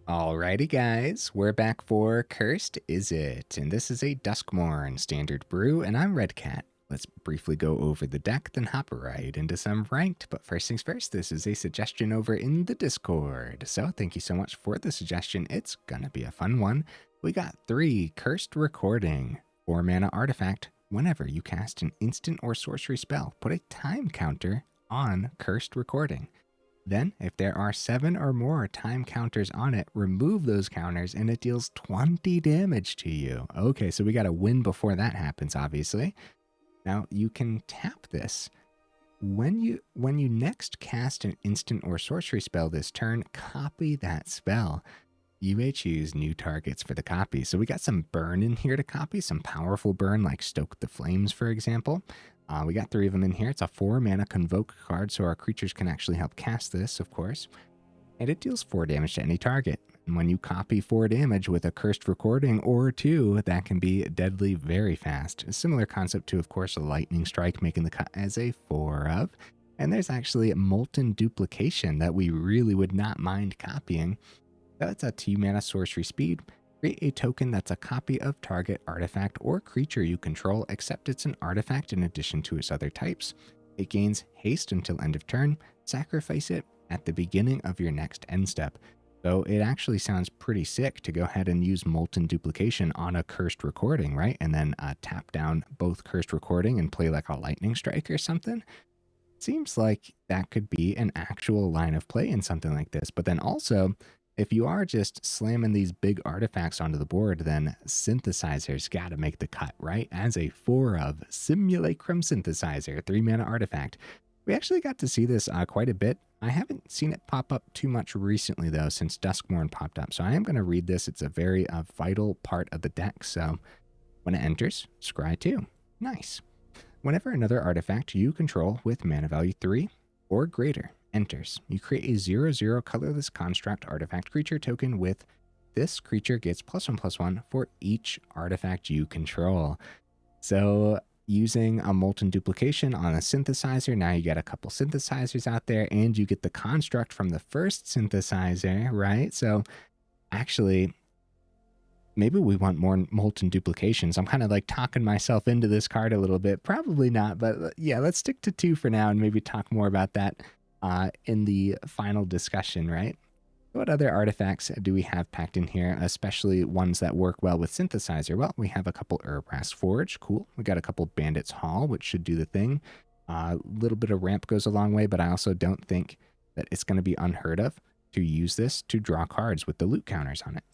Alrighty guys, we're back for Cursed Izzet, and this is a Duskmourn standard brew, and I'm Red Cat. Let's briefly go over the deck, then hop right into some ranked, but first things first, this is a suggestion over in the Discord, so thank you so much for the suggestion. It's gonna be a fun one. We got 3 Cursed Recording, 4 mana artifact. Whenever you cast an instant or sorcery spell, put a time counter on Cursed Recording. Then, if there are 7 or more time counters on it, remove those counters and it deals 20 damage to you. Okay, so we got to win before that happens, obviously. Now, you can tap this. When you next cast an instant or sorcery spell this turn, copy that spell. You may choose new targets for the copy. So we got some burn in here to copy, some powerful burn like Stoke the Flames, for example. We got 3 of them in here. It's a 4 mana convoke card, so our creatures can actually help cast this, of course. And it deals 4 damage to any target. And when you copy 4 damage with a Cursed Recording or 2, that can be deadly very fast. A similar concept to, of course, a Lightning Strike, making the cut as a 4 of. And there's actually Molten Duplication that we really would not mind copying. That's a 2 mana sorcery speed. Create a token that's a copy of target artifact or creature you control, except it's an artifact in addition to its other types. It gains haste until end of turn. Sacrifice it at the beginning of your next end step. So it actually sounds pretty sick to go ahead and use Molten Duplication on a Cursed Recording, right? And then tap down both Cursed Recording and play like a Lightning Strike or something. Seems like that could be an actual line of play in something like this. But then also, if you are just slamming these big artifacts onto the board, then Synthesizer's got to make the cut, right? As a 4 of Simulacrum Synthesizer, 3 mana artifact. We actually got to see this quite a bit. I haven't seen it pop up too much recently, though, since Duskmourn popped up. So I am going to read this. It's a very vital part of the deck. So when it enters, scry 2. Nice. Whenever another artifact you control with mana value 3 or greater enters, you create a 0/0 colorless construct artifact creature token with this creature gets +1/+1 for each artifact you control. So using a Molten Duplication on a synthesizer, now you get a couple synthesizers out there and you get the construct from the first synthesizer, right? So actually, maybe we want more Molten Duplications. I'm kind of like talking myself into this card a little bit. Probably not, but yeah, let's stick to 2 for now and maybe talk more about that in the final discussion, right? What other artifacts do we have packed in here, especially ones that work well with Synthesizer? Well, we have a couple Urabrask Forge, cool. We got a couple Bandit's Hall, which should do the thing. A little bit of ramp goes a long way, but I also don't think that it's going to be unheard of to use this to draw cards with the loot counters on it.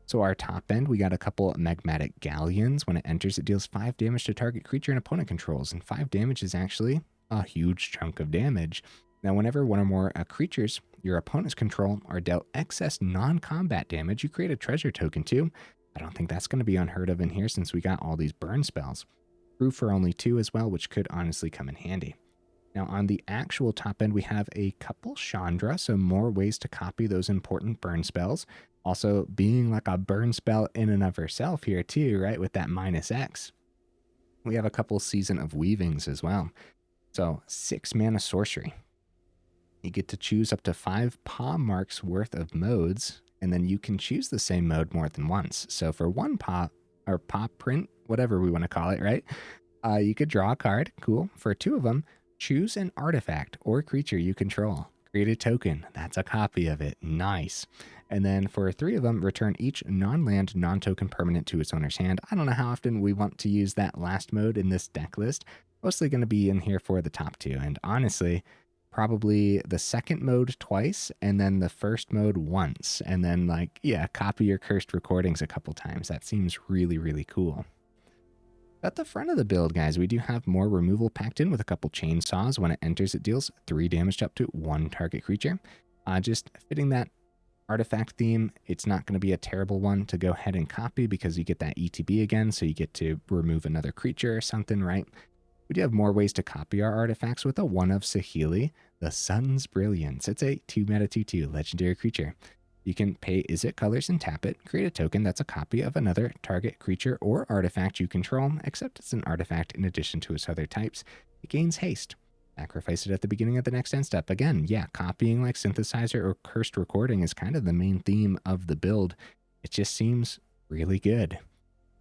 So our top end, we got a couple Magmatic Galleons. When it enters, it deals 5 damage to target creature and opponent controls, and 5 damage is actually a huge chunk of damage. Now, whenever one or more creatures your opponents control are dealt excess non-combat damage, you create a treasure token too. I don't think that's going to be unheard of in here since we got all these burn spells. Brew for only 2 as well, which could honestly come in handy. Now, on the actual top end, we have a couple Chandra, so more ways to copy those important burn spells. Also, being like a burn spell in and of herself here too, right, with that -X. We have a couple Season of Weavings as well. So 6 mana sorcery. You get to choose up to 5 paw marks worth of modes, and then you can choose the same mode more than once. So for 1 paw, or paw print, whatever we want to call it, right? You could draw a card, cool. For 2 of them, choose an artifact or creature you control. Create a token, that's a copy of it, nice. And then for 3 of them, return each non-land, non-token permanent to its owner's hand. I don't know how often we want to use that last mode in this deck list. Mostly going to be in here for the top 2, and honestly, probably the second mode twice, and then the first mode once, and then like, yeah, copy your Cursed Recordings a couple times. That seems really, really cool. At the front of the build, guys, we do have more removal packed in with a couple chainsaws. When it enters, it deals 3 damage to up to 1 target creature. Just fitting that artifact theme, it's not going to be a terrible one to go ahead and copy because you get that ETB again, so you get to remove another creature or something, right? We do have more ways to copy our artifacts with a 1 of Saheeli, the Sun's Brilliance. It's a 2 mana 2/2 legendary creature. You can pay Izzet colors and tap it, create a token that's a copy of another target creature or artifact you control, except it's an artifact in addition to its other types. It gains haste. Sacrifice it at the beginning of the next end step. Again, yeah, copying like Synthesizer or Cursed Recording is kind of the main theme of the build. It just seems really good.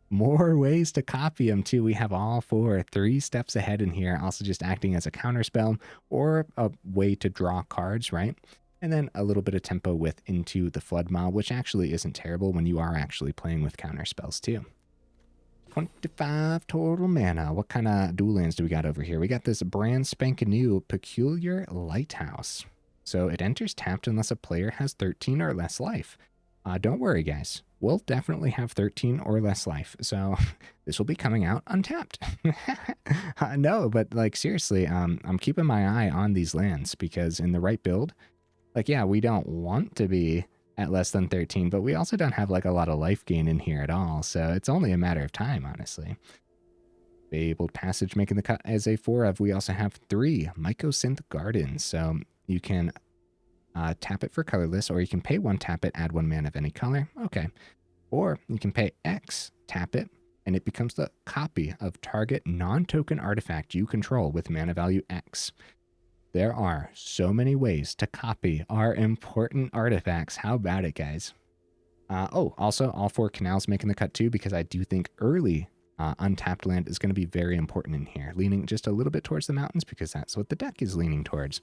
More ways to copy them too. We have all 4, 3 steps ahead in here, also just acting as a counterspell or a way to draw cards, right? And then a little bit of tempo with Into the Flood Maw, which actually isn't terrible when you are actually playing with counterspells too. 25 total mana. What kind of dual lands do we got over here? We got this brand spanking new Peculiar Lighthouse. So it enters tapped unless a player has 13 or less life. Don't worry, guys. We'll definitely have 13 or less life. So this will be coming out untapped. No, but like seriously, I'm keeping my eye on these lands because in the right build, like, yeah, we don't want to be at less than 13, but we also don't have like a lot of life gain in here at all. So it's only a matter of time, honestly. Fabled Passage making the cut as a 4 of. We also have 3 Mycosynth Gardens. So you can tap it for colorless, or you can pay 1, tap it, add 1 mana of any color. Okay. Or you can pay X, tap it, and it becomes the copy of target non-token artifact you control with mana value X. There are so many ways to copy our important artifacts. How about it, guys? Oh, also, all 4 canals making the cut too, because I do think early untapped land is going to be very important in here. Leaning just a little bit towards the mountains because that's what the deck is leaning towards.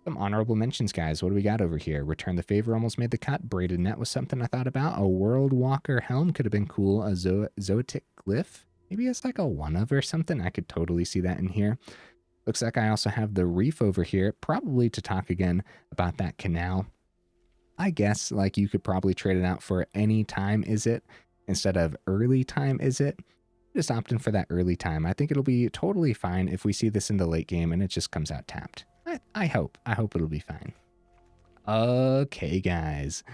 Some honorable mentions, guys. What do we got over here? Return the Favor almost made the cut. Braided Net was something I thought about. A World Walker Helm could have been cool. A Zoetic Glyph. Maybe it's like a 1-of or something. I could totally see that in here. Looks like I also have the Reef over here, probably to talk again about that canal. I guess like you could probably trade it out for any time Izzet instead of early time Izzet. Just opting for that early time. I think it'll be totally fine if we see this in the late game and it just comes out tapped. I hope it'll be fine. Okay, guys.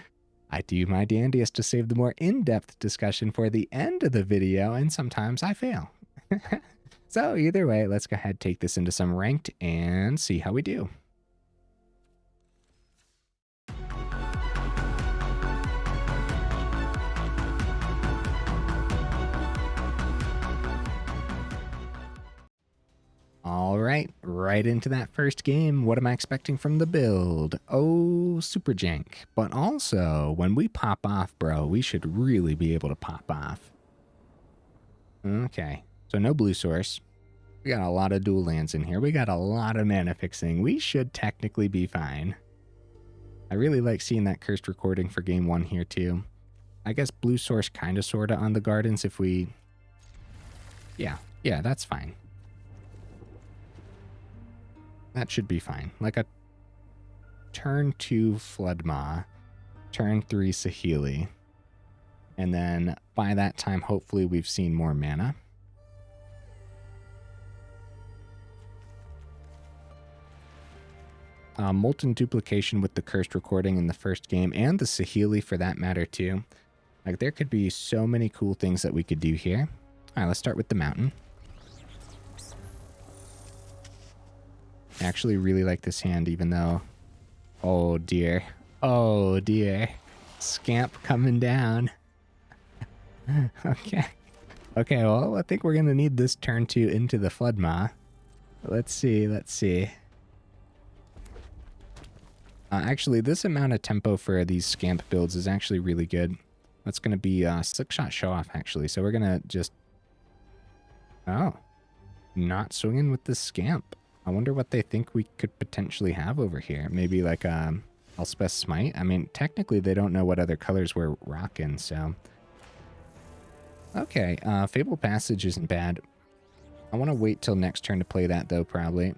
I do my dandiest to save the more in-depth discussion for the end of the video, and sometimes I fail. So either way, let's go ahead, take this into some ranked and see how we do. All right into that first game. What am I expecting from the build? Oh, super jank. But also, when we pop off, bro, we should really be able to pop off. Okay, so no blue source. We got a lot of dual lands in here. We got a lot of mana fixing. We should technically be fine. I really like seeing that Cursed Recording for game 1 here too. I guess blue source kind of sorta on the gardens if we... Yeah, that's fine. That should be fine. Like a turn 2 Flood Maw, turn 3 Saheeli. And then by that time, hopefully we've seen more mana. Molten Duplication with the Cursed Recording in the first game, and the Saheeli for that matter too. Like, there could be so many cool things that we could do here. Alright, let's start with the mountain. I actually really like this hand, even though... Oh dear. Oh dear. Scamp coming down. Okay. Okay, well, I think we're going to need this turn 2 Into the Flood Maw. Let's see. Actually, this amount of tempo for these Scamp builds is actually really good. That's going to be a 6-shot show-off, actually. So we're going to just... Oh. Not swinging with the Scamp. I wonder what they think we could potentially have over here. Maybe like Elspeth Smite? I mean, technically they don't know what other colors we're rocking, so... Okay, Fabled Passage isn't bad. I want to wait till next turn to play that, though, probably.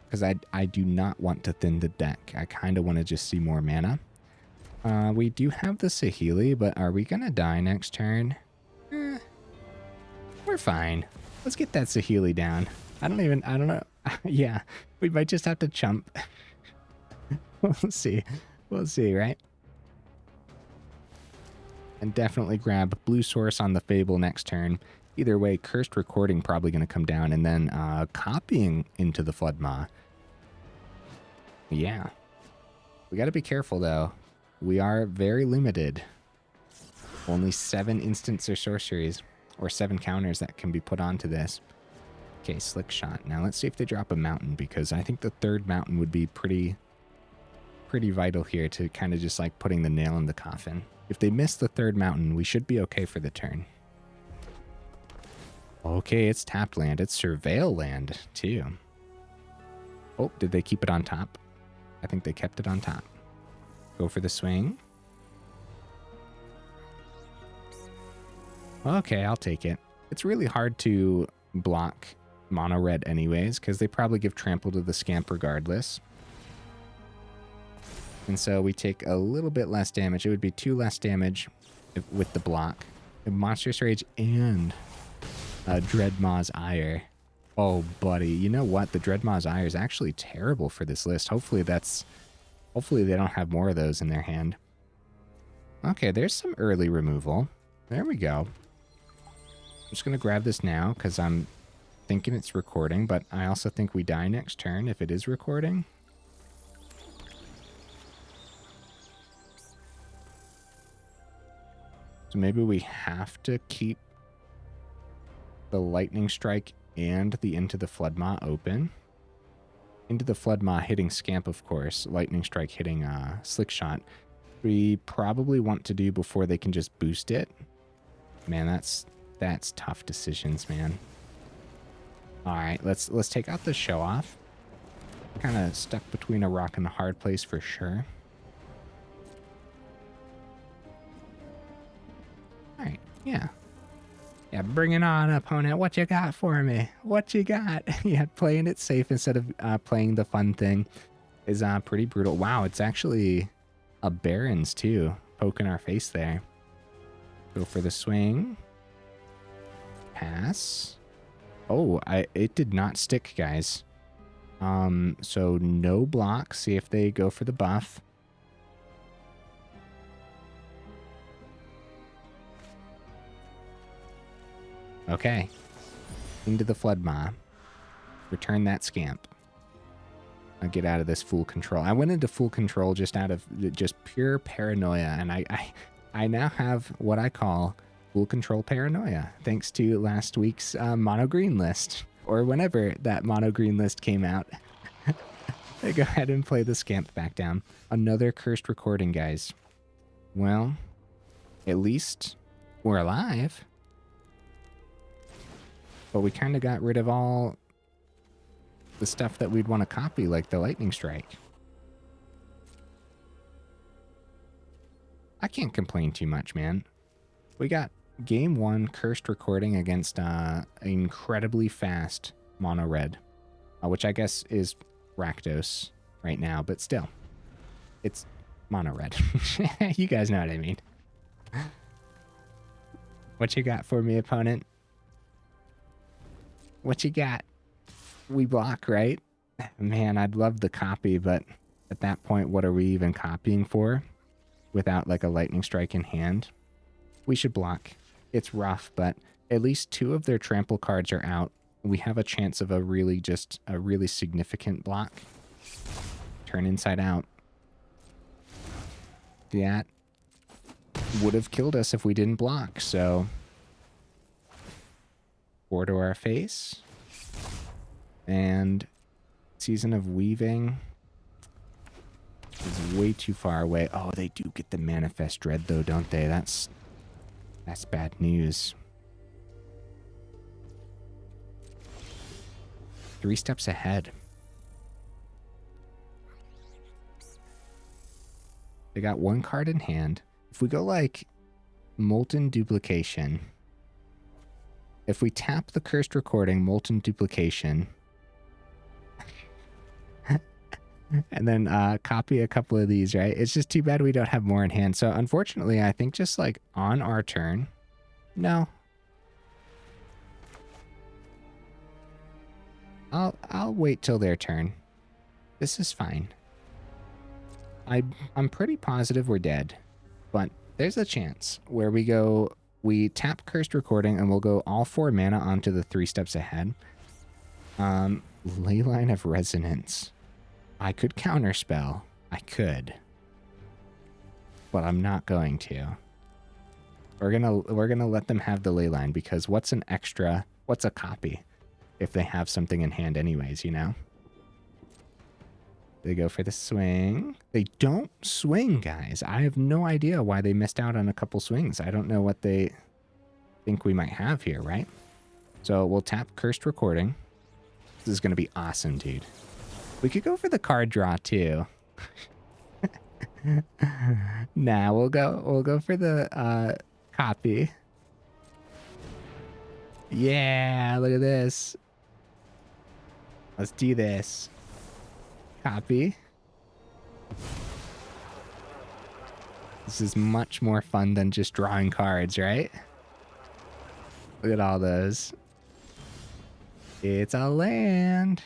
Because I do not want to thin the deck. I kind of want to just see more mana. We do have the Saheeli, but are we going to die next turn? We're fine. Let's get that Saheeli down. I don't know. Yeah, we might just have to chump. We'll see. We'll see, right? And definitely grab blue source on the Fable next turn. Either way, Cursed Recording probably going to come down, and then copying Into the Flood Maw. Yeah. We got to be careful, though. We are very limited. Only 7 instants or sorceries, or 7 counters that can be put onto this. Okay, Slick Shot. Now let's see if they drop a mountain, because I think the third mountain would be pretty vital here to kind of just like putting the nail in the coffin. If they miss the third mountain, we should be okay for the turn. Okay, it's tapped land. It's Surveil land, too. Oh, did they keep it on top? I think they kept it on top. Go for the swing. Okay, I'll take it. It's really hard to block mono red anyways, because they probably give trample to the Scamp regardless. And so we take a little bit less damage. It would be 2 less damage with the block. Monstrous Rage and Dreadmaw's Ire. Oh, buddy. You know what? The Dreadmaw's Ire is actually terrible for this list. Hopefully they don't have more of those in their hand. Okay, there's some early removal. There we go. I'm just going to grab this now because I'm thinking it's recording, but I also think we die next turn if it is recording. So maybe we have to keep the Lightning Strike and the Into the Flood Maw open. Into the Flood Maw hitting Scamp, of course. Lightning Strike hitting Slick Shot. We probably want to do before they can just boost it. Man, that's tough decisions, man. All right, let's take out the Show Off. Kind of stuck between a rock and a hard place for sure. All right, yeah. Yeah, bring it on, opponent. What you got for me? What you got? Yeah, playing it safe instead of playing the fun thing is pretty brutal. Wow, it's actually a Barons too, poking our face there. Go for the swing. Pass. Oh, it did not stick, guys. So no block. See if they go for the buff. Okay. Into the Flood Maw. Return that Scamp. I'll get out of this full control. I went into full control just out of just pure paranoia, and I now have what I call full control paranoia, thanks to last week's mono green list, or whenever that mono green list came out. I go ahead and play the Scamp back down. Another cursed recording, guys. Well, at least we're alive. But we kind of got rid of all the stuff that we'd want to copy, like the Lightning Strike. I can't complain too much, man. We got game 1 cursed recording against incredibly fast mono red, which I guess is Rakdos right now, but still, it's mono red. You guys know what I mean. What you got for me, opponent? What you got? We block, right? Man, I'd love the copy, but at that point, what are we even copying for without like a Lightning Strike in hand? We should block. It's rough, but at least 2 of their trample cards are out. We have a chance of a really significant block. Turn inside out. That would have killed us if we didn't block, so 4 to our face. And Season of Weaving is way too far away. Oh, they do get the Manifest Dread though, don't they? That's bad news. 3 steps ahead. They got 1 card in hand. If we go like Molten Duplication, if we tap the Cursed Recording, Molten Duplication, and then copy a couple of these, right? It's just too bad we don't have more in hand. So unfortunately, I think just like on our turn, no. I'll wait till their turn. This is fine. I'm pretty positive we're dead, but there's a chance where we tap Cursed Recording and we'll go all 4 mana onto the 3 steps ahead. Leyline of Resonance. I could counterspell. I could. But I'm not going to. We're gonna let them have the Leyline, because what's a copy? if they have something in hand anyways, you know? They go for the swing. They don't swing, guys. I have no idea why they missed out on a couple swings. I don't know what they think we might have here, right? So we'll tap Cursed Recording. This is going to be awesome, dude. We could go for the card draw, too. Nah, we'll go for the copy. Yeah, look at this. Let's do this. Copy. This is much more fun than just drawing cards, right? Look at all those. It's a land.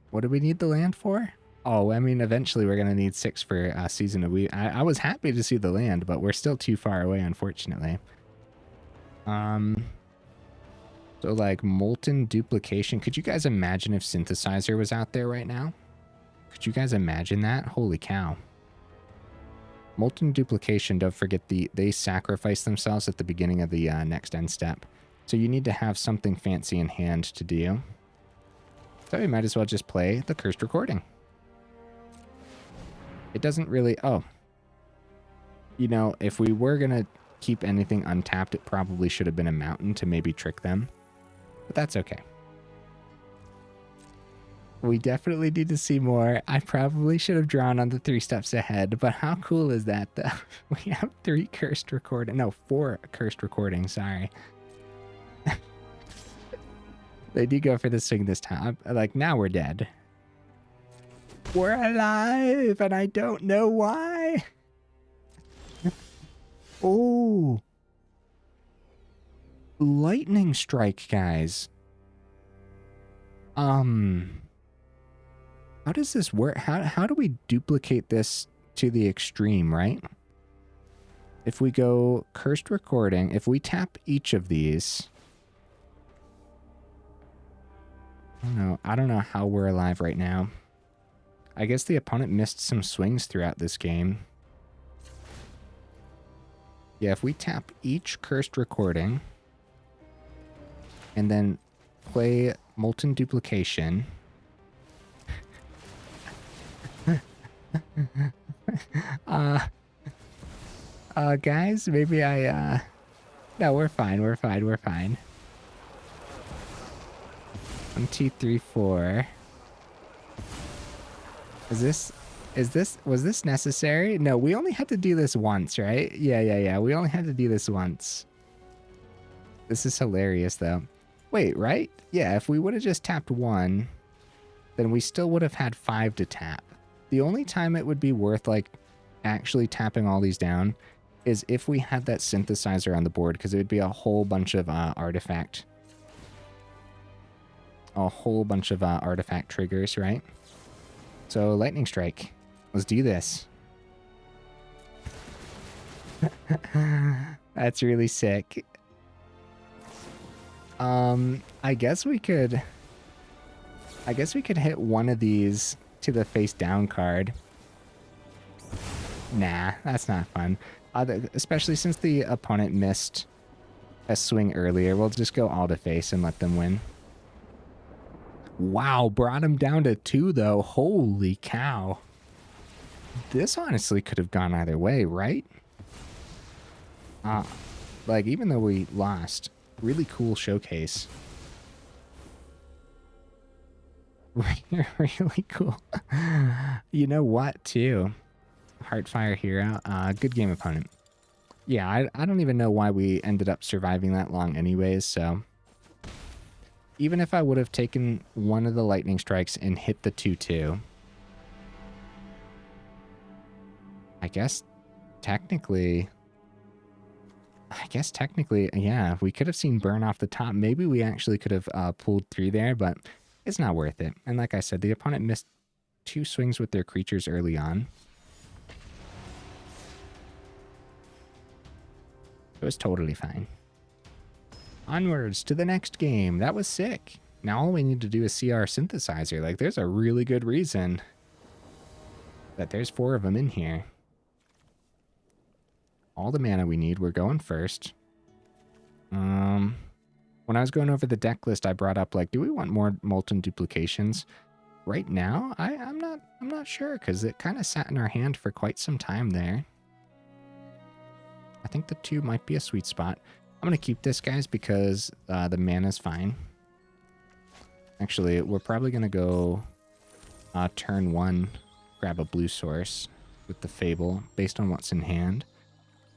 What do we need the land for? Oh, I mean, eventually we're going to need 6 for Season of Wheat. I was happy to see the land, but we're still too far away, unfortunately. So, like, Molten Duplication. Could you guys imagine if Synthesizer was out there right now? Could you guys imagine that? Holy cow. Molten Duplication, don't forget, they sacrifice themselves at the beginning of the next end step. So you need to have something fancy in hand to do. So we might as well just play the Cursed Recording. It doesn't really... Oh. You know, if we were going to keep anything untapped, it probably should have been a mountain to maybe trick them. But that's okay. We definitely need to see more. I probably should have drawn on the 3 steps ahead, but how cool is that, though? We have 3 cursed recording. No, 4 cursed recordings, sorry. They do go for the swing this time. Like, now we're dead. We're alive, and I don't know why. Oh. Lightning strike, guys. How does this work? How do we duplicate this to the extreme, right? If we go cursed recording, if we tap each of these... I don't know how we're alive right now. I guess the opponent missed some swings throughout this game. Yeah, if we tap each cursed recording and then play Molten Duplication. Guys, maybe no, we're fine, we're fine, we're fine. 1, 2, 3, 4. Was this necessary? No, we only had to do this once, right? Yeah. We only had to do this once. This is hilarious, though. Wait, right? Yeah, if we would have just tapped 1, then we still would have had 5 to tap. The only time it would be worth, like, actually tapping all these down is if we had that synthesizer on the board, because it would be a whole bunch of artifact triggers, right? So lightning strike. Let's do this. That's really sick. I guess we could hit one of these to the face down card. Nah, that's not fun. Especially since the opponent missed a swing earlier. We'll just go all to face and let them win. Wow, brought him down to 2, though. Holy cow. This honestly could have gone either way, right? Like, even though we lost, really cool showcase. Really cool. You know what, too? Heartfire Hero. Good game, opponent. Yeah, I don't even know why we ended up surviving that long anyways, so... Even if I would have taken one of the lightning strikes and hit the 2-2, I guess technically, yeah, we could have seen burn off the top. Maybe we actually could have pulled through there, but it's not worth it. And like I said, the opponent missed 2 swings with their creatures early on. It was totally fine. Onwards to the next game. That was sick. Now all we need to do is see our synthesizer. Like, there's a really good reason that there's 4 of them in here. All the mana we need. We're going first. When I was going over the deck list, I brought up, like, do we want more Molten Duplications? Right now, I'm not sure, because it kind of sat in our hand for quite some time there. I think the 2 might be a sweet spot. I'm going to keep this, guys, because the mana's fine. Actually, we're probably going to go turn 1, grab a blue source with the Fable, based on what's in hand.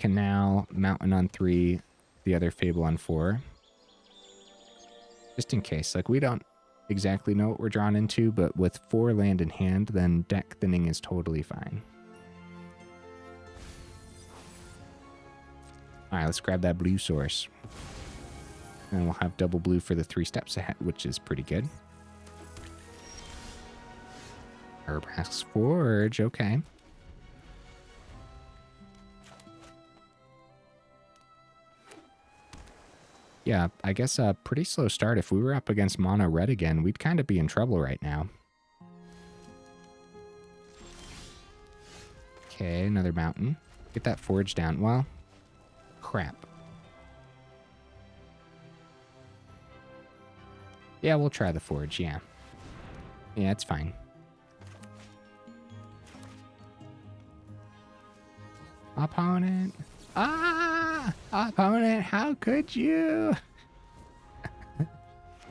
Canal, Mountain on 3, the other Fable on 4. Just in case. Like, we don't exactly know what we're drawn into, but with 4 land in hand, then deck thinning is totally fine. Alright, let's grab that blue source. And we'll have double blue for the 3 steps ahead, which is pretty good. Urabrask's Forge, okay. Yeah, I guess a pretty slow start. If we were up against mono red again, we'd kind of be in trouble right now. Okay, another mountain. Get that forge down. Well, crap. Yeah, we'll try the forge, yeah. Yeah, it's fine. Opponent. Ah! Opponent, how could you?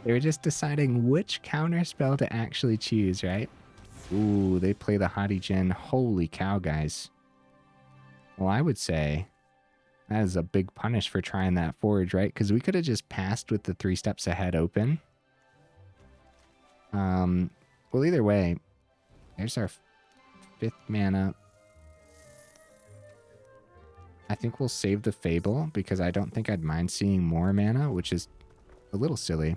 They were just deciding which counter spell to actually choose, right? Ooh, they play the Hottie Djinn. Holy cow, guys. Well, I would say that is a big punish for trying that forge, right? Because we could have just passed with the 3 steps ahead open. Well, either way, there's our 5th mana. I think we'll save the Fable because I don't think I'd mind seeing more mana, which is a little silly.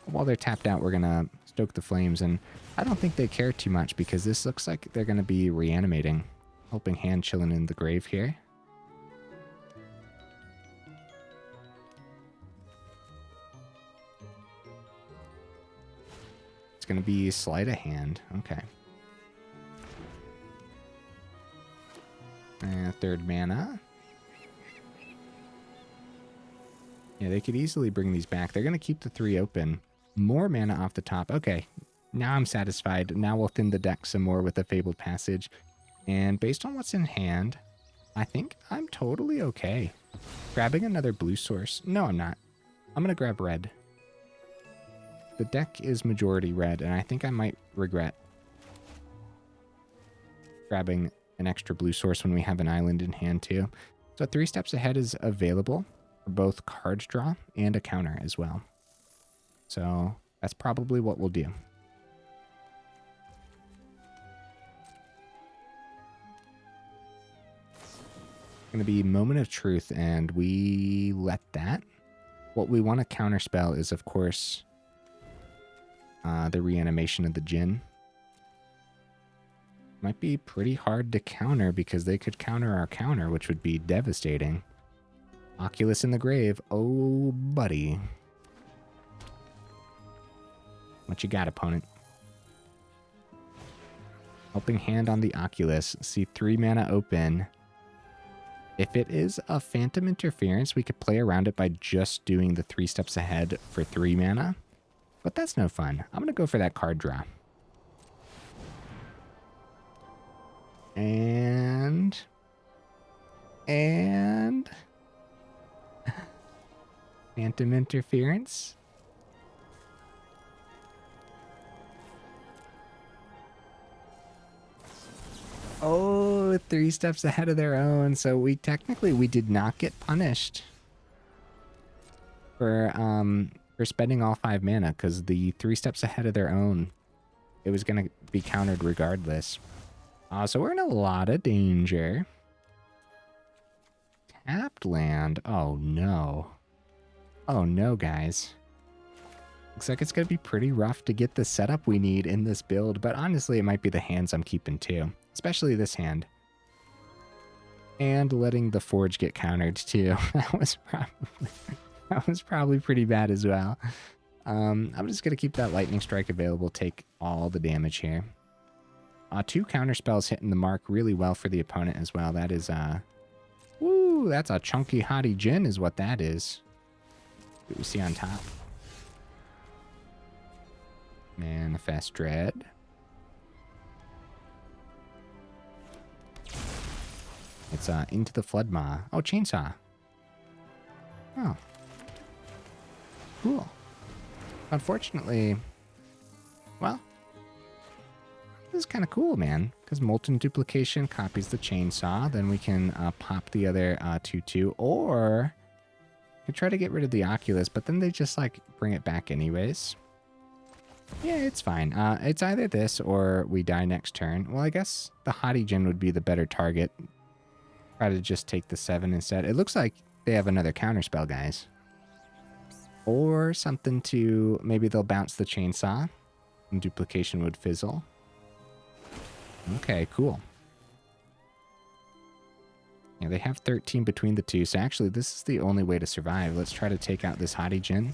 While they're tapped out, we're going to Stoke the Flames, and I don't think they care too much because this looks like they're going to be reanimating. Helping Hand chilling in the grave here. It's going to be Sleight of Hand. Okay. And 3rd mana. Yeah, they could easily bring these back. They're going to keep the 3 open. More mana off the top. Okay, now I'm satisfied. Now we'll thin the deck some more with a Fabled Passage. And based on what's in hand, I think I'm totally okay. Grabbing another blue source. No, I'm not. I'm going to grab red. The deck is majority red, and I think I might regret grabbing an extra blue source when we have an island in hand too. So 3 steps ahead is available for both card draw and a counter as well. So that's probably what we'll do. Going to be Moment of Truth, and we let that. What we want to counterspell is, of course, the reanimation of the Djinn. Might be pretty hard to counter because they could counter our counter, which would be devastating. Oculus in the grave. Oh, buddy. What you got, opponent? Helping Hand on the Oculus. See 3 mana open. If it is a Phantom Interference, we could play around it by just doing the 3 steps ahead for 3 mana. But that's no fun. I'm going to go for that card draw. And Phantom Interference. Oh, 3 steps ahead of their own. So we did not get punished for spending all 5 mana, because the 3 steps ahead of their own, it was going to be countered regardless. So we're in a lot of danger. Tapped land. Oh no. Oh no, guys. Looks like it's going to be pretty rough to get the setup we need in this build, but honestly, it might be the hands I'm keeping too. Especially this hand. And letting the Forge get countered too. That was probably pretty bad as well. I'm just going to keep that Lightning Strike available, take all the damage here. 2 counter spells hitting the mark really well for the opponent as well. That is, woo, that's a chunky Hottie Djinn is what that is. What we see on top. Manifest Dread. It's Into the Flood Maw. Oh, Chainsaw. Oh. Cool. Unfortunately, well, this is kind of cool, man, because Molten Duplication copies the Chainsaw. Then we can pop the other 2/2, or we try to get rid of the Oculus, but then they just like bring it back anyways. Yeah, it's fine. It's either this or we die next turn. Well, I guess the Hottie would be the better target. Try to just take the 7 instead. It looks like they have another counterspell, guys. Or something to... Maybe they'll bounce the Chainsaw, and Duplication would fizzle. Okay, cool. Yeah, they have 13 between the two, so actually this is the only way to survive. Let's try to take out this Hottie.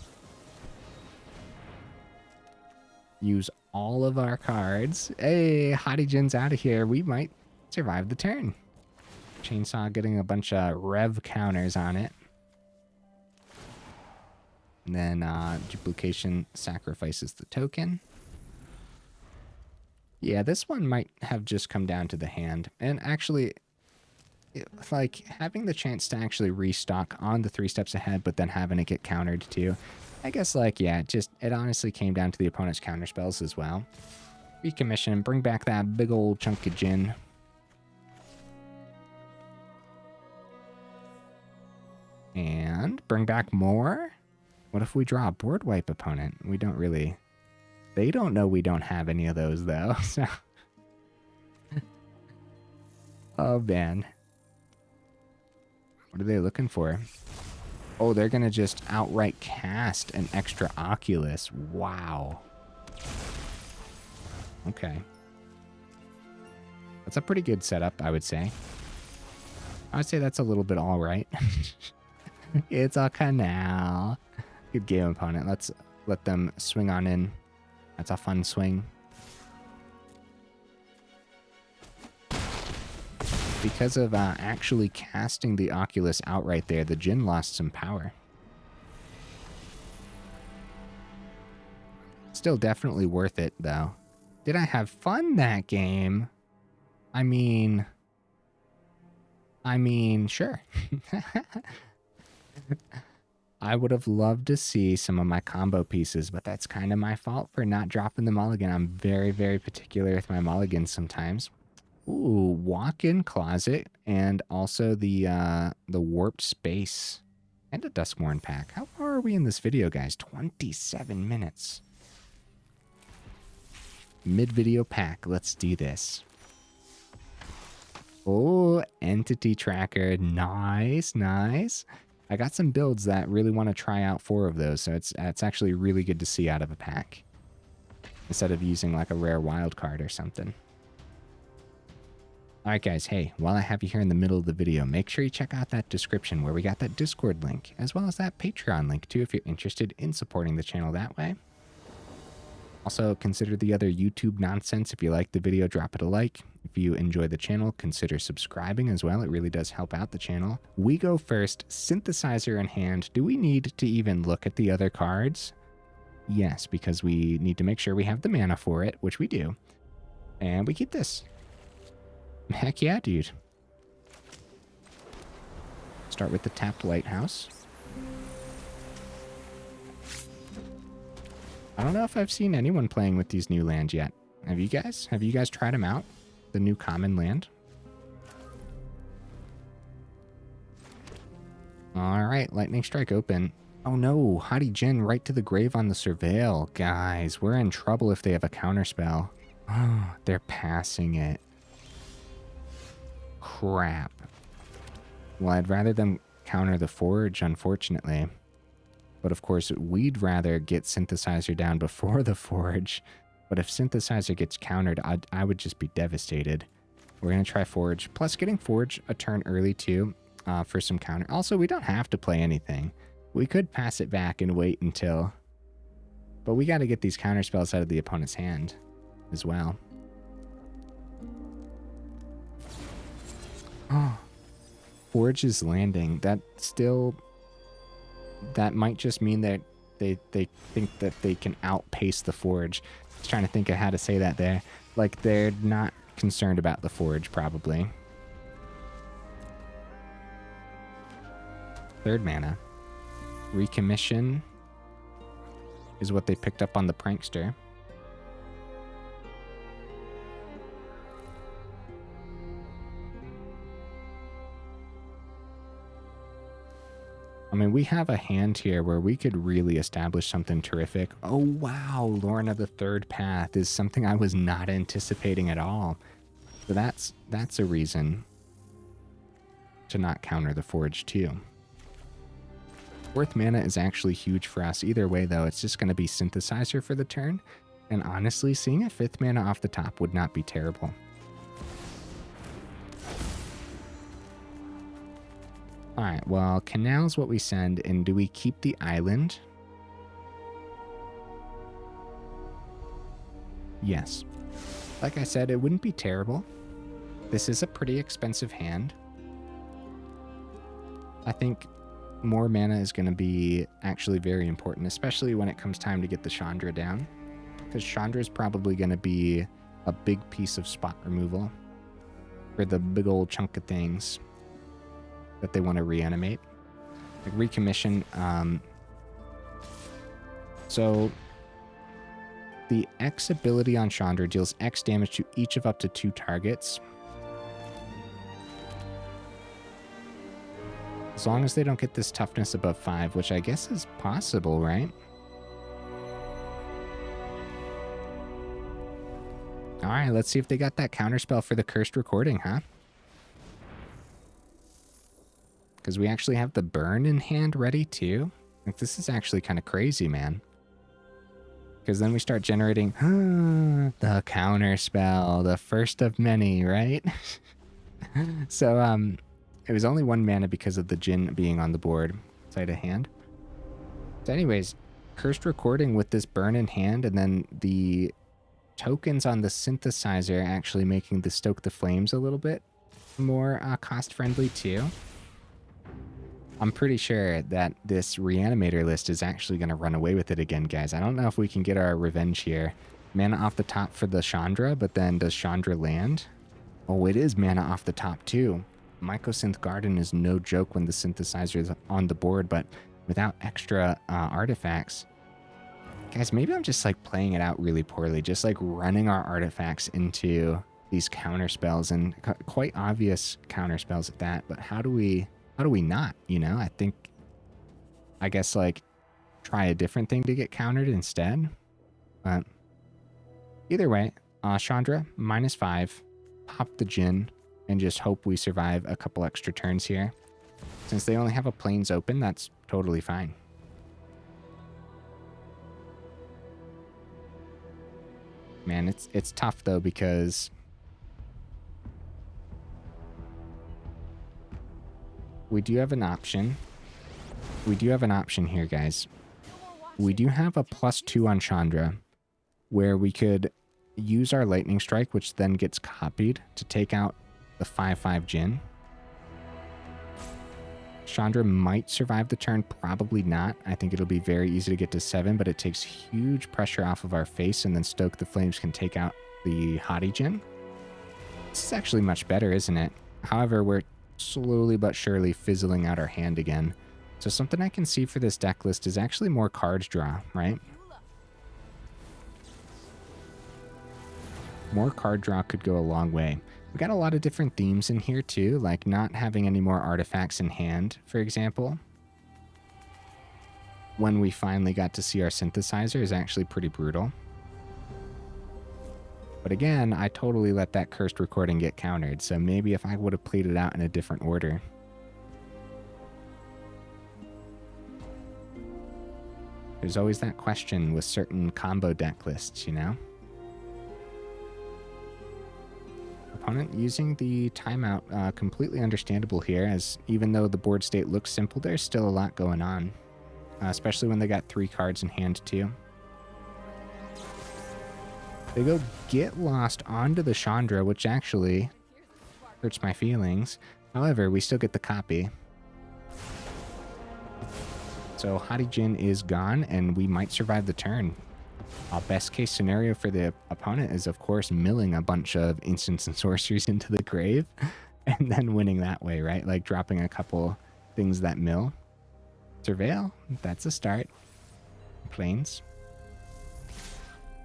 Use all of our cards. Hey, Hottie out of here. We might survive the turn. Chainsaw getting a bunch of rev counters on it. And then Duplication sacrifices the token. Yeah, this one might have just come down to the hand. And actually, like, having the chance to actually restock on the 3 steps ahead, but then having it get countered too. I guess, like, yeah, it honestly came down to the opponent's counterspells as well. Recommission, bring back that big old chunk of gin. And bring back more? What if we draw a board wipe opponent? We don't really... They don't know we don't have any of those, though, so... Oh, man. What are they looking for? Oh, they're gonna just outright cast an extra Oculus. Wow. Okay. That's a pretty good setup, I would say. I would say that's a little bit alright. It's a canal. Good game, opponent. Let's let them swing on in. That's a fun swing. Because of actually casting the Oculus outright there, the Jinn lost some power. Still definitely worth it, though. Did I have fun that game? I mean, sure. I would have loved to see some of my combo pieces, but that's kind of my fault for not dropping the mulligan. I'm very, very particular with my mulligans sometimes. Ooh, walk-in closet, and also the warped space, and a Duskmourn pack. How far are we in this video, guys? 27 minutes. Mid-video pack. Let's do this. Oh, entity tracker. Nice, nice. I got some builds that really want to try out 4 of those, so it's actually really good to see out of a pack, instead of using like a rare wild card or something. Alright guys, hey, while I have you here in the middle of the video, make sure you check out that description where we got that Discord link, as well as that Patreon link too if you're interested in supporting the channel that way. Also, consider the other YouTube nonsense. If you like the video, drop it a like. If you enjoy the channel, consider subscribing as well. It really does help out the channel. We go first, Synthesizer in hand. Do we need to even look at the other cards? Yes, because we need to make sure we have the mana for it, which we do. And we keep this. Heck yeah, dude. Start with the tapped Lighthouse. I don't know if I've seen anyone playing with these new lands yet. Have you guys? Have you guys tried them out? The new common land? Alright, Lightning Strike open. Oh no, Hottie Jinn right to the grave on the Surveil. Guys, we're in trouble if they have a counterspell. Oh, they're passing it. Crap. Well, I'd rather them counter the Forge, unfortunately. But of course, we'd rather get Synthesizer down before the Forge. But if Synthesizer gets countered, I would just be devastated. We're going to try Forge. Plus, getting Forge a turn early, too, for some counter. Also, we don't have to play anything. We could pass it back and wait until... But we got to get these counterspells out of the opponent's hand as well. Oh, Forge is landing. That still... That might just mean that they think that they can outpace the Forge. was trying to think of how to say that there. Like, they're not concerned about the forge, probably. Third mana. Recommission is what they picked up on the Prankster. I mean, we have a hand here where we could really establish something terrific. Oh, wow. Lorna the Third Path is something I was not anticipating at all. So that's a reason to not counter the Forge, too. Fourth mana is actually huge for us. Either way, though, it's just going to be Synthesizer for the turn. And honestly, seeing a fifth mana off the top would not be terrible. Alright, well, Canal's what we send, and do we keep the island? Yes. Like I said, it wouldn't be terrible. This is a pretty expensive hand. I think more mana is going to be actually very important, especially when it comes time to get the Chandra down. Because Chandra is probably going to be a big piece of spot removal for the big old chunk of things that they want to reanimate. Like recommission. So the X ability on Chandra deals X damage to each of up to 2 targets. As long as they don't get this toughness above 5, which I guess is possible, right? Alright, let's see if they got that counterspell for the Cursed Recording, huh? Because we actually have the burn in hand ready too. Like, this is actually kind of crazy, man. Because then we start generating the counter spell, the first of many, right? So it was only 1 mana because of the Djinn being on the board side of hand. So anyways, Cursed Recording with this burn in hand, and then the tokens on the Synthesizer actually making the Stoke the Flames a little bit more cost friendly too. I'm pretty sure that this Reanimator list is actually going to run away with it again, guys. I don't know if we can get our revenge here. Mana off the top for the Chandra, but then does Chandra land? Oh, it is mana off the top too. Mycosynth Garden is no joke when the Synthesizer is on the board, but without extra artifacts. Guys, maybe I'm just like playing it out really poorly, just like running our artifacts into these counter spells, and quite obvious counter spells at that, but how do we not, you know? I guess like try a different thing to get countered instead. But either way, Chandra -5, pop the Djinn, and just hope we survive a couple extra turns here. Since they only have a plains open, that's totally fine. Man, it's tough though, because we do have an option. We do have an option here, guys. We do have a +2 on Chandra, where we could use our Lightning Strike, which then gets copied to take out the 5/5 Djinn. Chandra might survive the turn, probably not. I think it'll be very easy to get to 7, but it takes huge pressure off of our face, and then Stoke the Flames can take out the Hottie Djinn. This is actually much better, isn't it? However, we're slowly but surely fizzling out our hand again. So something I can see for this deck list is actually more cards draw, right? More card draw could go a long way. We got a lot of different themes in here too, like not having any more artifacts in hand, for example. When we finally got to see our Synthesizer is actually pretty brutal. But again, I totally let that Cursed Recording get countered, so maybe if I would have played it out in a different order. There's always that question with certain combo deck lists, you know? Opponent using the timeout, completely understandable here, as even though the board state looks simple, there's still a lot going on. Especially when they got 3 cards in hand too. They go Get Lost onto the Chandra, which actually hurts my feelings. However, we still get the copy. So Hottie Djinn is gone, and we might survive the turn. Best case scenario for the opponent is, of course, milling a bunch of instants and sorceries into the grave and then winning that way, right? Like dropping a couple things that mill. Surveil, that's a start. Planes.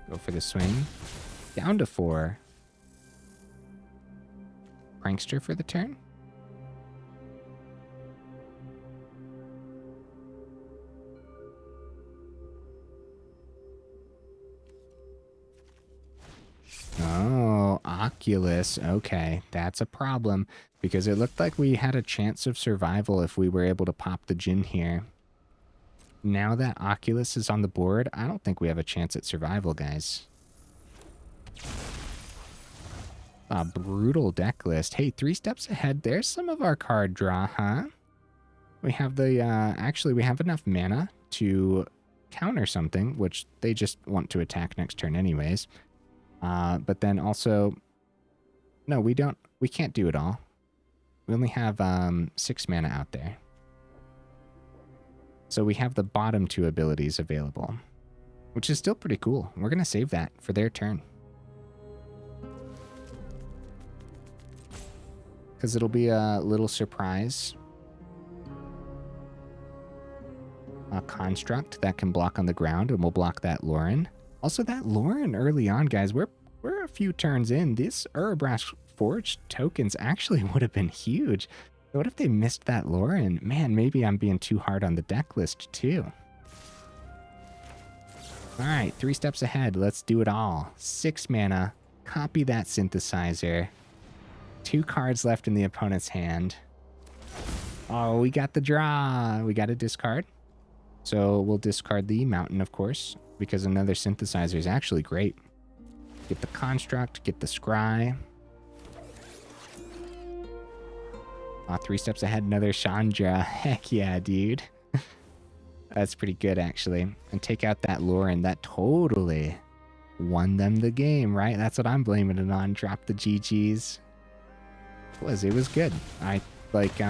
Go for the swing. Down to 4. Prankster for the turn. Oh, Oculus. Okay, that's a problem because it looked like we had a chance of survival if we were able to pop the Djinn here. Now that Oculus is on the board, I don't think we have a chance at survival, guys. A brutal deck list. Hey, 3 steps ahead. There's some of our card draw, huh? We have the, actually, we have enough mana to counter something, which they just want to attack next turn anyways. But then also, no, we can't do it all. We only have 6 mana out there. So we have the bottom 2 abilities available, which is still pretty cool. We're going to save that for their turn. Because it'll be a little surprise. A construct that can block on the ground, and we'll block that Lauren. Also, that Lauren early on, guys, we're a few turns in. This Urabrask Forge tokens actually would have been huge. What if they missed that Lauren? Man, maybe I'm being too hard on the deck list, too. All right, 3 steps ahead. Let's do it all. 6 mana. Copy that synthesizer. 2 cards left in the opponent's hand. Oh, we got the draw. We got a discard. So we'll discard the mountain, of course, because another synthesizer is actually great. Get the construct, get the scry. 3 steps ahead, another Chandra. Heck yeah, dude. That's pretty good, actually. And take out that Lauren. That totally won them the game, right? That's what I'm blaming it on. Drop the GGs. It was good. I like,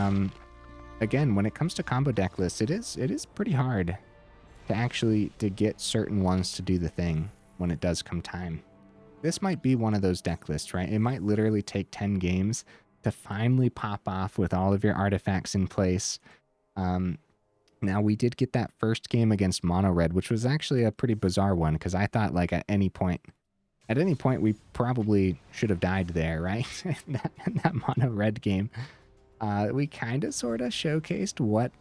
again, when it comes to combo deck lists, it is pretty hard to actually get certain ones to do the thing when it does come time. This might be one of those deck lists, right? It might literally take 10 games to finally pop off with all of your artifacts in place. Now, we did get that first game against Mono Red, which was actually a pretty bizarre one, because I thought, like, at any point, we probably should have died there, right? that Mono Red game. We kind of sort of showcased what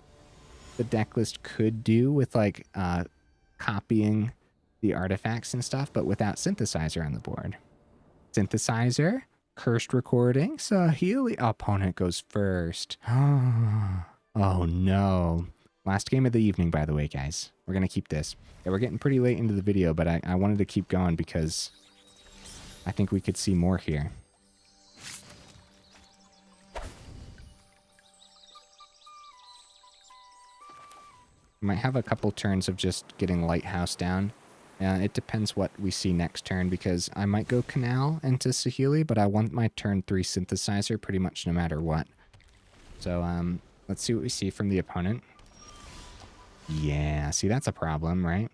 the deck list could do with, like, copying the artifacts and stuff, but without Synthesizer on the board. Synthesizer, Cursed Recording, Saheeli. Opponent goes first. Oh, no. Last game of the evening, by the way, guys. We're going to keep this. Yeah, we're getting pretty late into the video, but I wanted to keep going because I think we could see more here. Might have a couple turns of just getting Lighthouse down. It depends what we see next turn, because I might go Canal into Saheeli, but I want my turn 3 Synthesizer pretty much no matter what. So let's see what we see from the opponent. Yeah, see, that's a problem, right?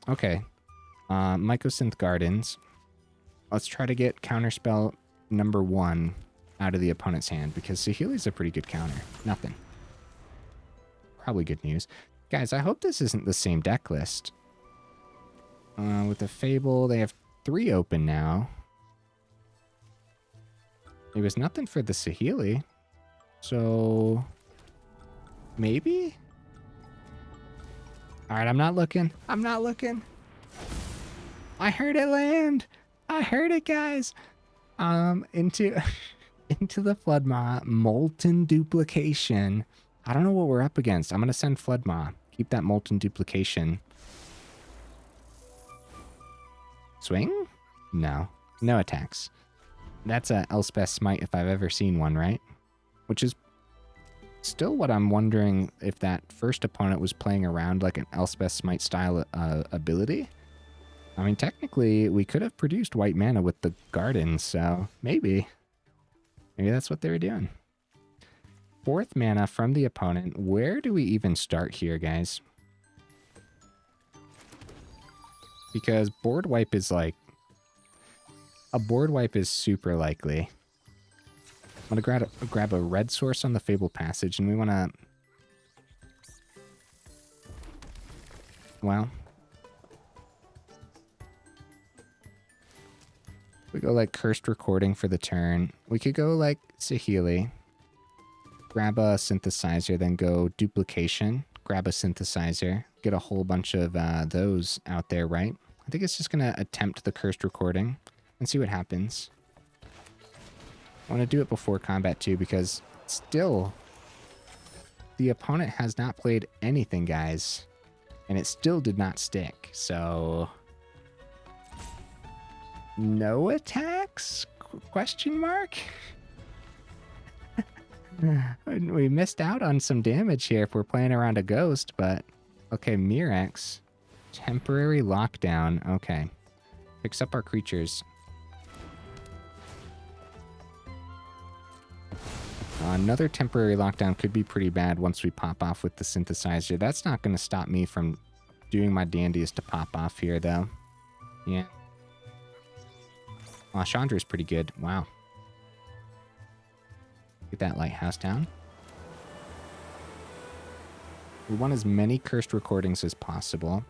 Okay. Mycosynth Gardens. Let's try to get Counterspell number 1 out of the opponent's hand, because Saheeli's a pretty good counter. Nothing. Probably good news. Guys, I hope this isn't the same deck list. With the Fable, they have 3 open now. It was nothing for the Saheeli. So, maybe? Alright, I'm not looking. I'm not looking. I heard it land. I heard it, guys. Into the Flood Maw, Molten Duplication. I don't know what we're up against. I'm going to send Flood Maw. Keep that Molten Duplication. Swing? No. No attacks. That's a Elspeth Smite if I've ever seen one, right? Which is still what I'm wondering, if that first opponent was playing around like an Elspeth Smite style ability. I mean, technically, we could have produced white mana with the Gardens, so maybe. Maybe that's what they were doing. 4th mana from the opponent. Where do we even start here, guys? because board wipe is like... A board wipe is super likely. I'm going to grab a red source on the Fabled Passage, and we want to... Well... We go like Cursed Recording for the turn. We could go like Saheeli. Grab a Synthesizer, then go Duplication. Grab a Synthesizer. Get a whole bunch of those out there, right? I think it's just going to attempt the Cursed Recording and see what happens. I want to do it before combat too, because still, the opponent has not played anything, guys. And it still did not stick, so... No attacks? Question mark? We missed out on some damage here if we're playing around a ghost, but... Okay, Mirex. Temporary lockdown. Okay. Picks up our creatures. Another temporary lockdown could be pretty bad once we pop off with the Synthesizer. That's not going to stop me from doing my dandiest to pop off here, though. Yeah. Chandra's pretty good. Wow. Get that lighthouse down. We want as many cursed recordings as possible.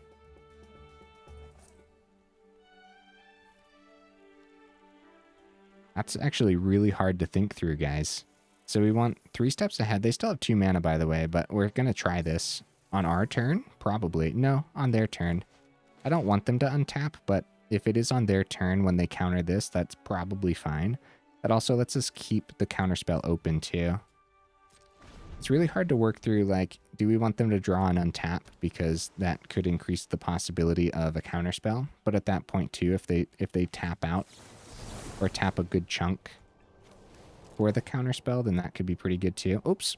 That's actually really hard to think through, guys. So we want 3 steps ahead. They still have 2 mana, by the way, but we're going to try this. On our turn? Probably. No, on their turn. I don't want them to untap, but if it is on their turn when they counter this, that's probably fine. That also lets us keep the counterspell open too. It's really hard to work through, like, do we want them to draw and untap? Because that could increase the possibility of a counterspell. But at that point too, if they tap out or tap a good chunk for the counterspell, then that could be pretty good too. Oops.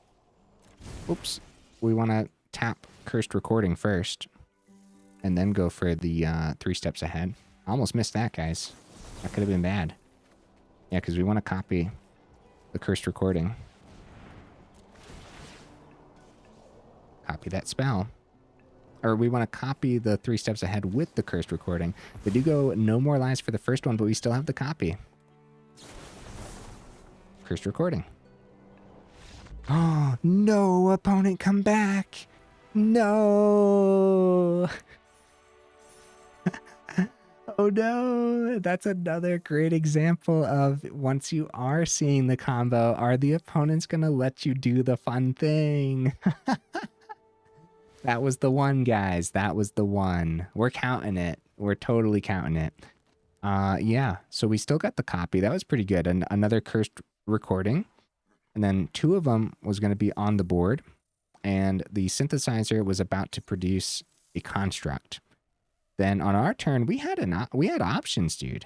Oops. We want to tap Cursed Recording first and then go for the 3 steps ahead. I almost missed that, guys. That could have been bad. Yeah, because we want to copy the Cursed Recording. Copy that spell. Or we want to copy the 3 steps ahead with the Cursed Recording. They do go no more lives for the first one, but we still have the copy. Cursed Recording. Oh, no, opponent, come back. No. Oh no, that's another great example of once you are seeing the combo, are the opponents going to let you do the fun thing? That was the one, guys. That was the one. We're counting it. We're totally counting it. Yeah, so we still got the copy. That was pretty good. And another Cursed Recording. And then 2 of them was going to be on the board. And the Synthesizer was about to produce a construct. Then on our turn, we had options, dude.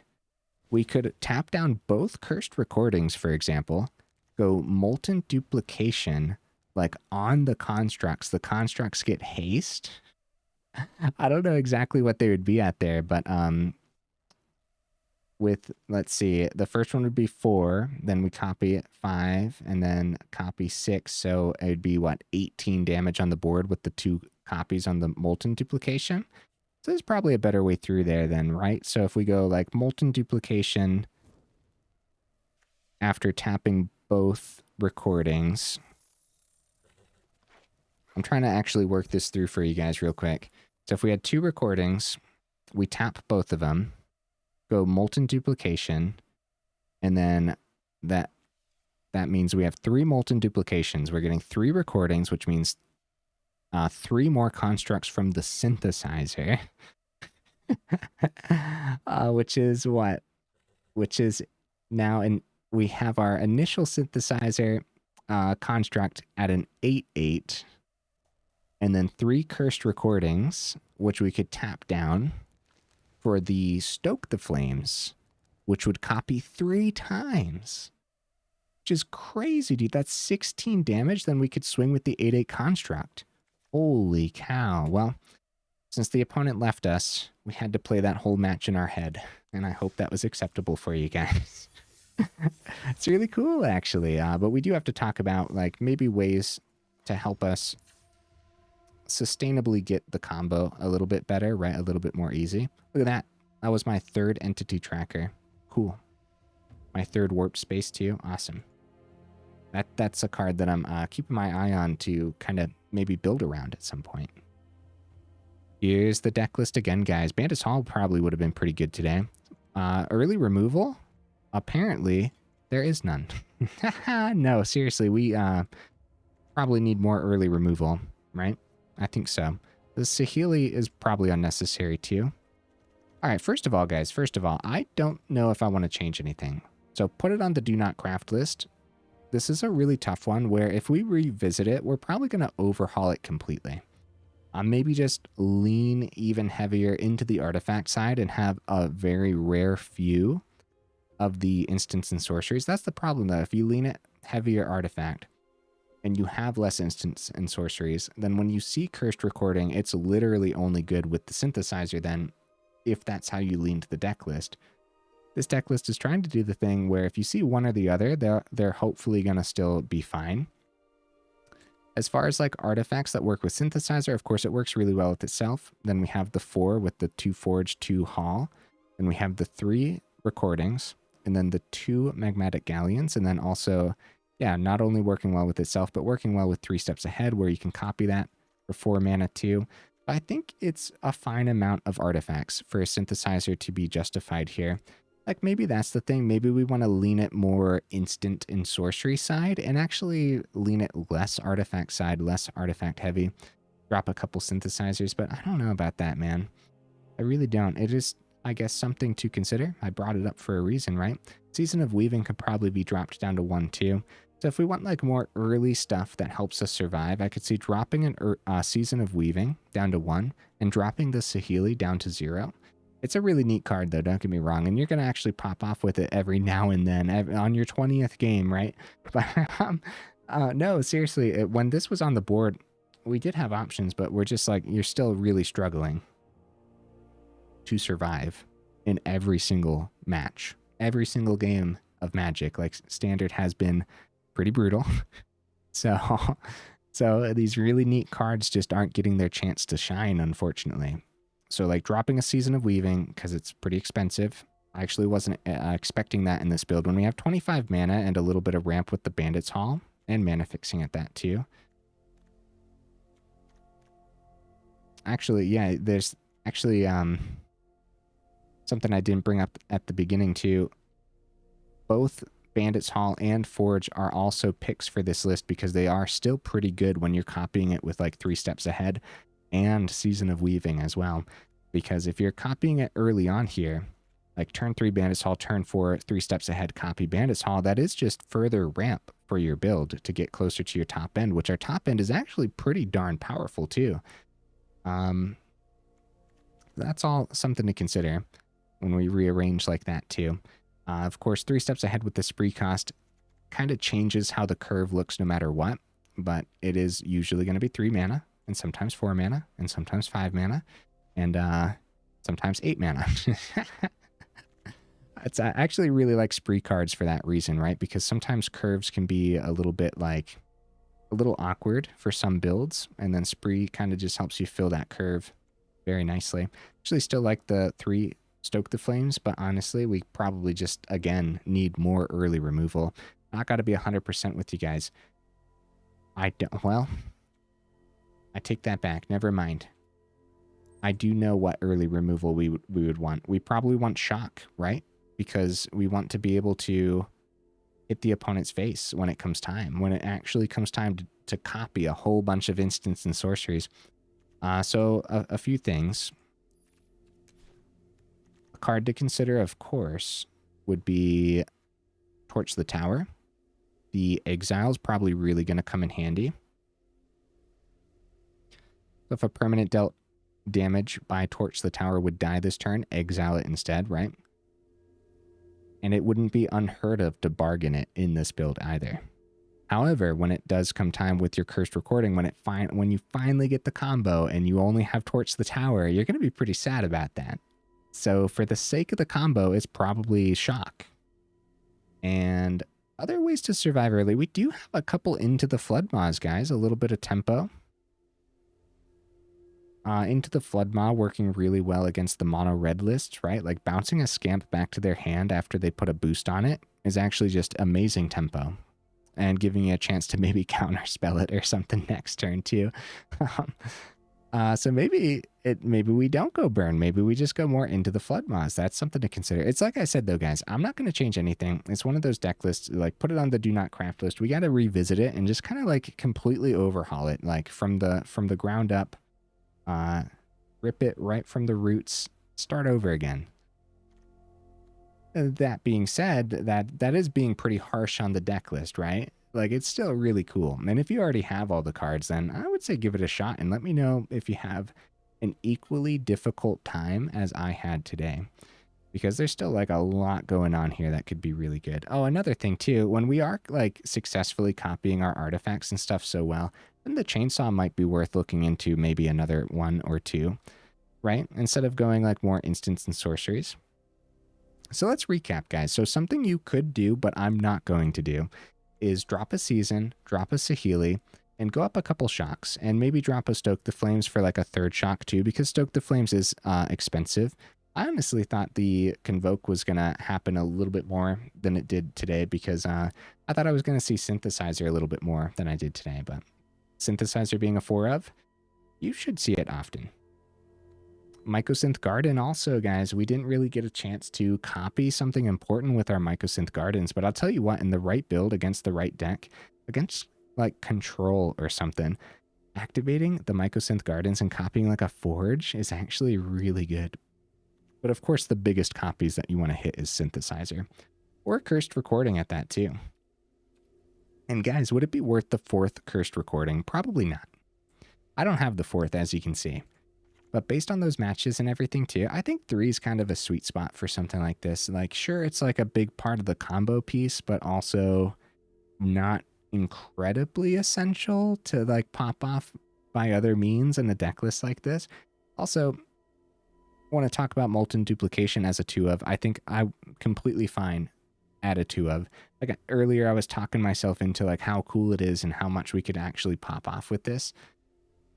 We could tap down both Cursed Recordings, for example, go Molten Duplication, like on the constructs. The constructs get haste. I don't know exactly what they would be at there, but with, let's see, the first one would be 4, then we copy 5, and then copy 6, so it would be, what, 18 damage on the board with the 2 copies on the Molten Duplication? So there's probably a better way through there then, right? So if we go like Molten Duplication after tapping both recordings. I'm trying to actually work this through for you guys real quick. So if we had 2 recordings, we tap both of them, go Molten Duplication, and then that means we have 3 Molten Duplications. We're getting 3 recordings, which means 3 more constructs from the Synthesizer. Which is what? Which is now, we have our initial Synthesizer construct at an 8/8, and then 3 Cursed Recordings, which we could tap down for the Stoke the Flames, which would copy 3 times. Which is crazy, dude. That's 16 damage. Then we could swing with the 8/8 construct. Holy cow. Well, since the opponent left us, we had to play that whole match in our head. And I hope that was acceptable for you guys. It's really cool, actually. But we do have to talk about, like, maybe ways to help us sustainably get the combo a little bit better, right? A little bit more easy. Look at that. That was my third entity tracker. Cool. My third warp space too. Awesome. That's a card that I'm keeping my eye on to kind of maybe build around at some point. Here's the deck list again, guys. Bandit's Hall probably would have been pretty good today. Early removal? Apparently, there is none. No, seriously, we probably need more early removal, right? I think so. The Saheeli is probably unnecessary too. All right, first of all, guys, I don't know if I want to change anything. So put it on the do not craft list. This is a really tough one where if we revisit it, we're probably going to overhaul it completely. Maybe just lean even heavier into the artifact side and have a very rare few of the instants and sorceries. That's the problem though. If you lean it heavier artifact and you have less instants and sorceries, then when you see Cursed Recording, it's literally only good with the synthesizer then, if that's how you lean to the deck list. This deck list is trying to do the thing where if you see one or the other, they're hopefully going to still be fine. As far as like artifacts that work with synthesizer, of course, it works really well with itself. Then we have the 4 with the 2 forge, 2 hall. Then we have the 3 recordings, and then the 2 magmatic galleons. And then also, yeah, not only working well with itself, but working well with 3 steps ahead where you can copy that for 4 mana too. I think it's a fine amount of artifacts for a synthesizer to be justified here. Like maybe that's the thing. Maybe we want to lean it more instant and sorcery side and actually lean it less artifact side, less artifact heavy. Drop a couple synthesizers, but I don't know about that, man. I really don't. It is, I guess, something to consider. I brought it up for a reason, right? Season of Weaving could probably be dropped down to 1 too. So if we want like more early stuff that helps us survive, I could see dropping a Season of Weaving down to 1 and dropping the Saheeli down to 0. It's a really neat card, though, don't get me wrong, and you're going to actually pop off with it every now and then on your 20th game, right? But no, seriously, when this was on the board, we did have options, but we're just like, you're still really struggling to survive in every single match, every single game of Magic. Like, Standard has been pretty brutal. So these really neat cards just aren't getting their chance to shine, unfortunately. So like dropping a Season of Weaving, because it's pretty expensive. I actually wasn't expecting that in this build. When we have 25 mana and a little bit of ramp with the Bandit's Hall, and mana fixing at that too. Actually, yeah, there's actually something I didn't bring up at the beginning too. Both Bandit's Hall and Forge are also picks for this list because they are still pretty good when you're copying it with like 3 steps ahead. And Season of Weaving as well, because if you're copying it early on here, like turn 3 Bandit's Hall, turn 4, 3 steps ahead, copy Bandit's Hall, that is just further ramp for your build to get closer to your top end, which our top end is actually pretty darn powerful too. That's all something to consider when we rearrange like that too. Of course, 3 steps ahead with the spree cost kind of changes how the curve looks no matter what, but it is usually going to be 3 mana. And sometimes 4 mana, and sometimes 5 mana, and sometimes 8 mana. It's I actually really like spree cards for that reason, right? Because sometimes curves can be a little bit like a little awkward for some builds, and then spree kind of just helps you fill that curve very nicely. Actually, still like the 3 Stoke the Flames, but honestly, we probably just again need more early removal. Not got to be 100% with you guys. I take that back. Never mind. I do know what early removal we would want. We probably want Shock, right? Because we want to be able to hit the opponent's face when it comes time. When it actually comes time to copy a whole bunch of instants and sorceries. So a few things. A card to consider, of course, would be Torch the Tower. The Exile's probably really going to come in handy. So if a permanent dealt damage by Torch the Tower would die this turn, exile it instead, right? And it wouldn't be unheard of to bargain it in this build either. However, when it does come time with your Cursed Recording, when you finally get the combo and you only have Torch the Tower, you're going to be pretty sad about that. So for the sake of the combo, it's probably Shock. And other ways to survive early, we do have a couple Into the Flood Maws, guys. A little bit of tempo. Into the Flood Maw working really well against the mono red lists, right? Like bouncing a Scamp back to their hand after they put a boost on it is actually just amazing tempo, and giving you a chance to maybe counter spell it or something next turn too. So maybe we don't go burn. Maybe we just go more Into the Flood Maws. That's something to consider. It's like I said though, guys, I'm not going to change anything. It's one of those deck lists, like put it on the do not craft list. We got to revisit it and just kind of like completely overhaul it, like from the ground up. Rip it right from the roots, start over again. That being said, that is being pretty harsh on the deck list, right? Like, it's still really cool. And if you already have all the cards, then I would say give it a shot and let me know if you have an equally difficult time as I had today. Because there's still like a lot going on here that could be really good. Oh, another thing too, when we are like successfully copying our artifacts and stuff so well, then the chainsaw might be worth looking into, maybe another one or two, right? Instead of going like more instants and sorceries. So let's recap, guys. So something you could do, but I'm not going to do, is drop a season, drop a Saheeli, and go up a couple shocks, and maybe drop a Stoke the Flames for like a third shock too, because Stoke the Flames is expensive. I honestly thought the Convoke was going to happen a little bit more than it did today, because I thought I was going to see Synthesizer a little bit more than I did today, but Synthesizer being a 4 of, you should see it often. Mycosynth Garden also, guys, we didn't really get a chance to copy something important with our Mycosynth Gardens, but I'll tell you what, in the right build against the right deck, against like Control or something, activating the Mycosynth Gardens and copying like a Forge is actually really good. But of course, the biggest copies that you want to hit is Synthesizer, or Cursed Recording at that too. And guys, would it be worth the 4th Cursed Recording? Probably not. I don't have the 4th, as you can see. But based on those matches and everything too, I think 3 is kind of a sweet spot for something like this. Like, sure, it's like a big part of the combo piece, but also not incredibly essential to like pop off by other means in a deck list like this. Also, I want to talk about Molten Duplication as a 2 of. I think I'm completely fine at a 2 of. Like earlier, I was talking myself into like how cool it is and how much we could actually pop off with this.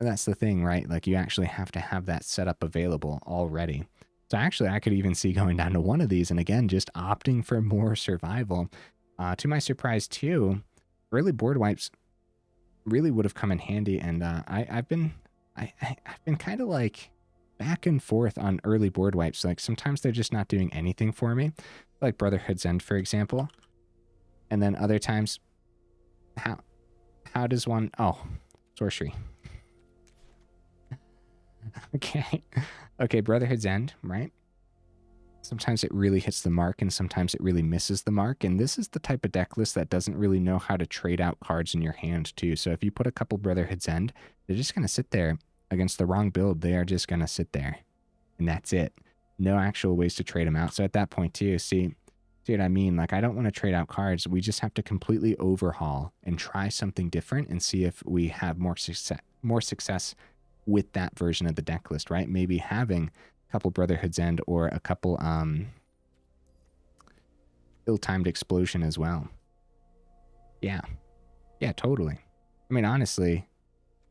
And that's the thing, right? Like, you actually have to have that setup available already. So actually, I could even see going down to 1 of these and again, just opting for more survival. To my surprise too, early board wipes really would have come in handy. And I've been kind of like back and forth on early board wipes. Like sometimes they're just not doing anything for me, like Brotherhood's End, for example. And then other times, how does one? Oh, sorcery. Okay, Brotherhood's End, right? Sometimes it really hits the mark and sometimes it really misses the mark. And this is the type of deck list that doesn't really know how to trade out cards in your hand too. So if you put a couple Brotherhood's End, they're just going to sit there against the wrong build. They are just going to sit there and that's it. No actual ways to trade them out. So at that point too, see what I mean? Like, I don't want to trade out cards. We just have to completely overhaul and try something different and see if we have more success with that version of the deck list, right? Maybe having a couple Brotherhood's End or a couple Ill-Timed Explosion as well. Yeah, totally. I mean, honestly,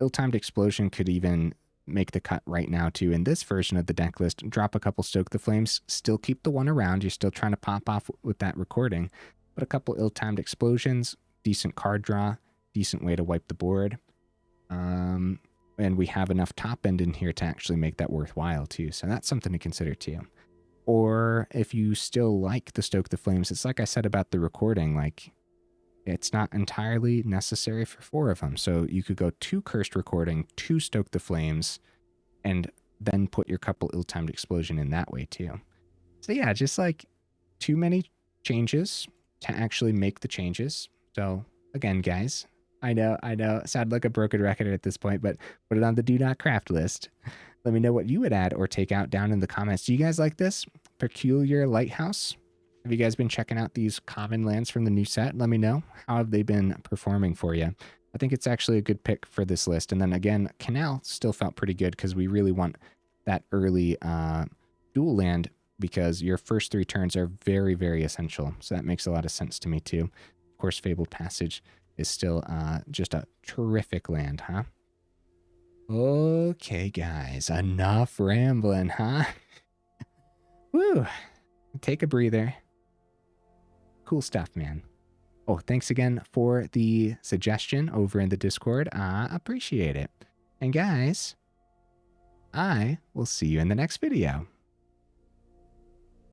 Ill-Timed Explosion could even make the cut right now too. In this version of the deck list, drop a couple Stoke the Flames, still keep the 1 around. You're still trying to pop off with that recording, but a couple Ill-Timed Explosions, decent card draw, decent way to wipe the board. And we have enough top end in here to actually make that worthwhile too. So that's something to consider too. Or if you still like the Stoke the Flames, it's like I said about the recording, like it's not entirely necessary for 4 of them. So you could go 2 Cursed Recording, 2 Stoke the Flames, and then put your couple Ill-Timed Explosion in that way too. So yeah, just like too many changes to actually make the changes. So again, guys, I know, sound like a broken record at this point, but put it on the do not craft list. Let me know what you would add or take out down in the comments. Do you guys like this? Peculiar Lighthouse? Have you guys been checking out these common lands from the new set? Let me know. How have they been performing for you? I think it's actually a good pick for this list. And then again, Canal still felt pretty good because we really want that early dual land because your first 3 turns are very, very essential. So that makes a lot of sense to me too. Of course, Fabled Passage is still just a terrific land, huh? Okay, guys, enough rambling, huh? Woo! Take a breather. Cool stuff, man. Oh, thanks again for the suggestion over in the Discord. I appreciate it. And guys, I will see you in the next video.